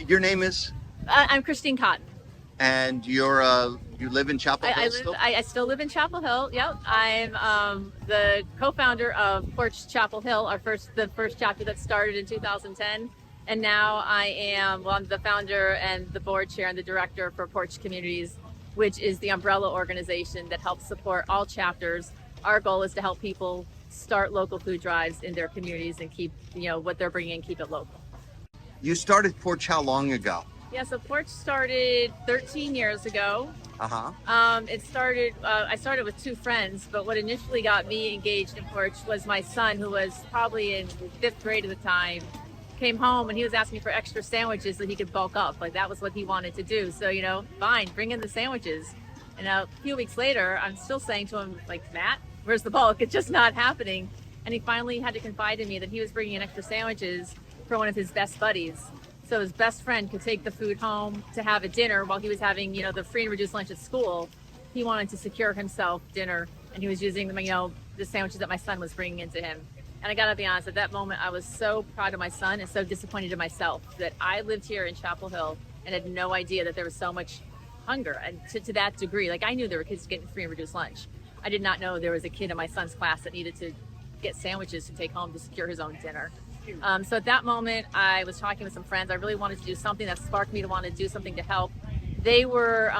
Your name is, I'm Christine Cotton. and you live in Chapel Hill still? I still live in Chapel Hill. Yep, I'm the co-founder of Porch Chapel Hill, the first chapter that started in 2010, and now I'm the founder and the board chair and the director for Porch Communities, which is the umbrella organization that helps support all chapters. Our goal is to help people start local food drives in their communities and keep what they're bringing, keep it local. You started Porch how long ago? Yeah, so Porch started 13 years ago. Uh-huh. I started with two friends, but what initially got me engaged in Porch was my son, who was probably in fifth grade at the time, came home and he was asking me for extra sandwiches so he could bulk up. Like that was what he wanted to do. So, fine, bring in the sandwiches. And a few weeks later, I'm still saying to him, like, Matt, where's the bulk? It's just not happening. And he finally had to confide in me that he was bringing in extra sandwiches for one of his best buddies. So his best friend could take the food home to have a dinner while he was having, the free and reduced lunch at school. He wanted to secure himself dinner, and he was using the sandwiches that my son was bringing into him. And I gotta be honest, at that moment, I was so proud of my son and so disappointed in myself that I lived here in Chapel Hill and had no idea that there was so much hunger, and to that degree. Like, I knew there were kids getting free and reduced lunch. I did not know there was a kid in my son's class that needed to get sandwiches to take home to secure his own dinner. So at that moment, I was talking with some friends. I really wanted to do something that sparked me to want to do something to help. They were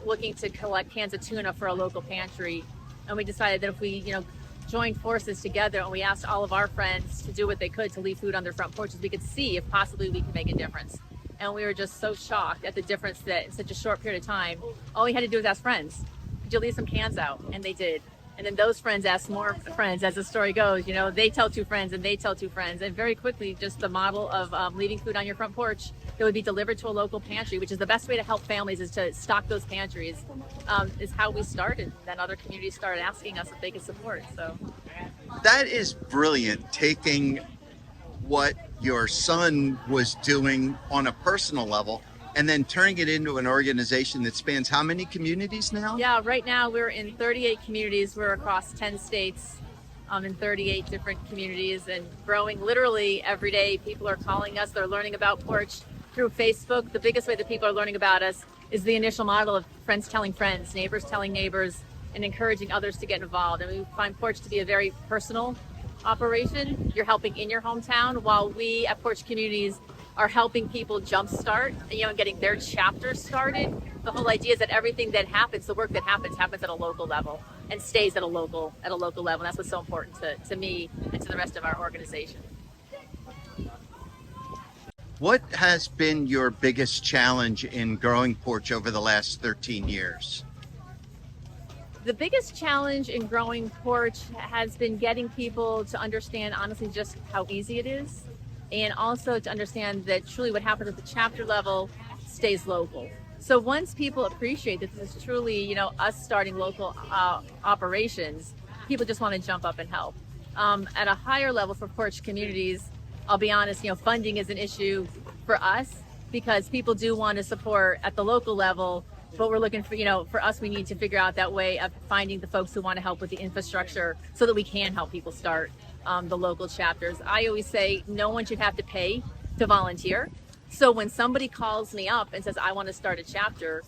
looking to collect cans of tuna for a local pantry, and we decided that if we, joined forces together and we asked all of our friends to do what they could to leave food on their front porches, we could see if possibly we could make a difference. And we were just so shocked at the difference that in such a short period of time, all we had to do was ask friends, could you leave some cans out? And they did. And then those friends ask more friends, as the story goes. They tell two friends and they tell two friends. And very quickly, just the model of leaving food on your front porch that would be delivered to a local pantry, which is the best way to help families, is to stock those pantries, is how we started. Then other communities started asking us if they could support. So That is brilliant, taking what your son was doing on a personal level and then turning it into an organization that spans how many communities now? yeah, right now we're in 38 communities. We're across 10 states, in 38 different communities, and growing literally every day. People are calling us. They're learning about Porch through Facebook. The biggest way that people are learning about us is the initial model of friends telling friends, neighbors telling neighbors, and encouraging others to get involved. And we find Porch to be a very personal operation. You're helping in your hometown, while we at Porch Communities are helping people jumpstart, and getting their chapters started. The whole idea is that everything that happens, the work that happens at a local level and stays at a local level. And that's what's so important to me and to the rest of our organization. What has been your biggest challenge in growing Porch over the last 13 years? The biggest challenge in growing Porch has been getting people to understand, honestly, just how easy it is, and also to understand that truly what happens at the chapter level stays local. So once people appreciate that this is truly, us starting local operations, people just want to jump up and help. At a higher level for Porch Communities, I'll be honest, funding is an issue for us because people do want to support at the local level, but we're looking for, for us, we need to figure out that way of finding the folks who want to help with the infrastructure so that we can help people start the local chapters. I always say no one should have to pay to volunteer. So when somebody calls me up and says, I want to start a chapter,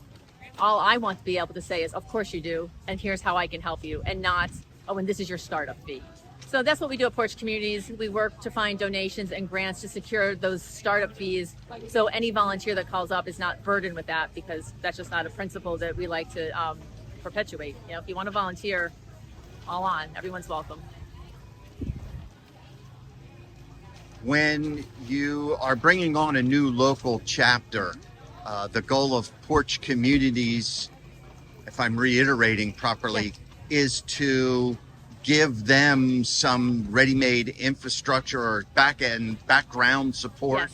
all I want to be able to say is, of course you do, and here's how I can help you, and not, oh, and this is your startup fee. So that's what we do at Porch Communities. We work to find donations and grants to secure those startup fees. So any volunteer that calls up is not burdened with that, because that's just not a principle that we like to perpetuate. If you want to volunteer, all on, everyone's welcome. When you are bringing on a new local chapter, the goal of Porch Communities, if I'm reiterating properly, is to give them some ready-made infrastructure or background support.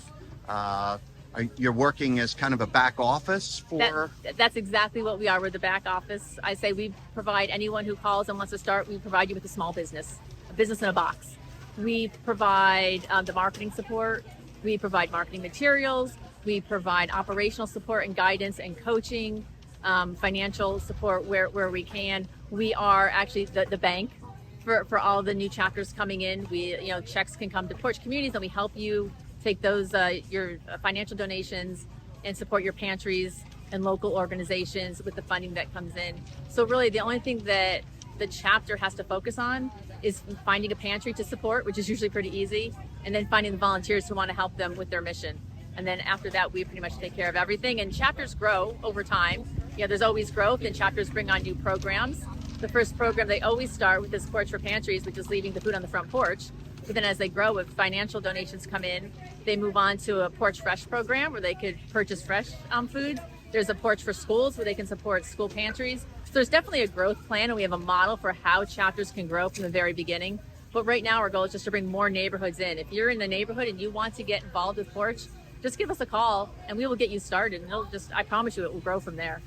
Yes. You're working as kind of a back office for... That's exactly what we are. We're the back office. I say we provide anyone who calls and wants to start, we provide you with a small business, a business in a box. We provide the marketing support. We provide marketing materials. We provide operational support and guidance and coaching, financial support where we can. We are actually the bank for all the new chapters coming in. We, checks can come to Porch Communities, and we help you take those your financial donations and support your pantries and local organizations with the funding that comes in. So really the only thing that the chapter has to focus on is finding a pantry to support, which is usually pretty easy, and then finding the volunteers who want to help them with their mission. And then after that, we pretty much take care of everything. And chapters grow over time. There's always growth, and chapters bring on new programs. The first program, they always start with this Porch for Pantries, which is leaving the food on the front porch. But then as they grow, if financial donations come in, they move on to a Porch Fresh program where they could purchase fresh food. There's a Porch for Schools where they can support school pantries. So there's definitely a growth plan, and we have a model for how chapters can grow from the very beginning. But right now, our goal is just to bring more neighborhoods in. If you're in the neighborhood and you want to get involved with Porch, just give us a call and we will get you started. And I promise you it will grow from there.